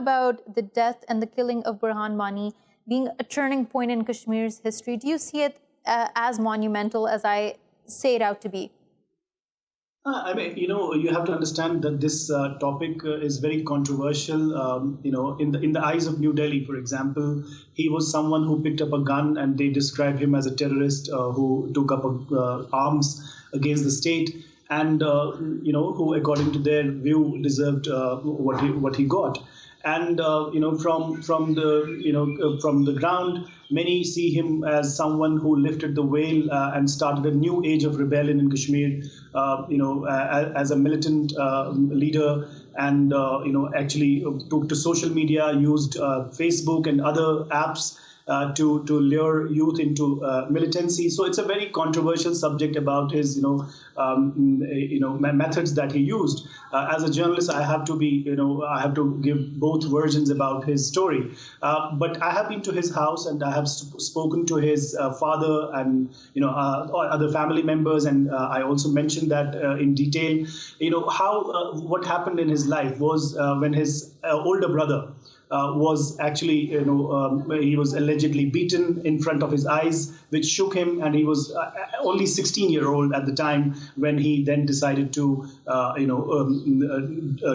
about the death and the killing of Burhan Wani being a turning point in Kashmir's history. Do you see it as monumental as I say it out to be? I mean, you have to understand that this topic is very controversial. In the eyes of New Delhi, for example, he was someone who picked up a gun, and they described him as a terrorist who took up arms against the state, and who, according to their view, deserved what he got. And from the ground, many see him as someone who lifted the veil and started a new age of rebellion in Kashmir. As a militant leader, and actually took to social media, used Facebook and other apps to lure youth into militancy. So it's a very controversial subject about his methods that he used. As a journalist, I have to give both versions about his story. But I have been to his house, and I have spoken to his father and other family members, and I also mentioned that in detail. What happened in his life was when his older brother was actually, he was allegedly beaten in front of his eyes, which shook him, and he was only 16-year-old at the time when he then decided to,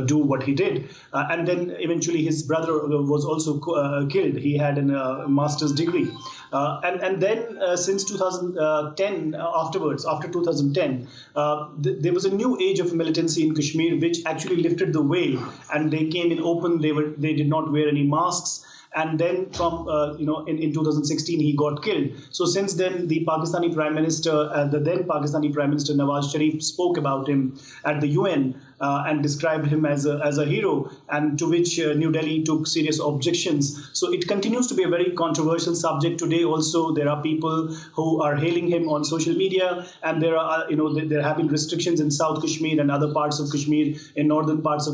do what he did. And then eventually his brother was also killed. He had a master's degree. And then since 2010, after 2010, there was a new age of militancy in Kashmir, which actually lifted the veil, and they came in open. They did not wear any masks. And then from, in 2016, he got killed. So since then, the Pakistani Prime Minister, the then Pakistani Prime Minister Nawaz Sharif, spoke about him at the UN and described him as a hero, and to which New Delhi took serious objections. So it continues to be a very controversial subject today. Also, there are people who are hailing him on social media, and there have been restrictions in South Kashmir and other parts of Kashmir, in northern parts of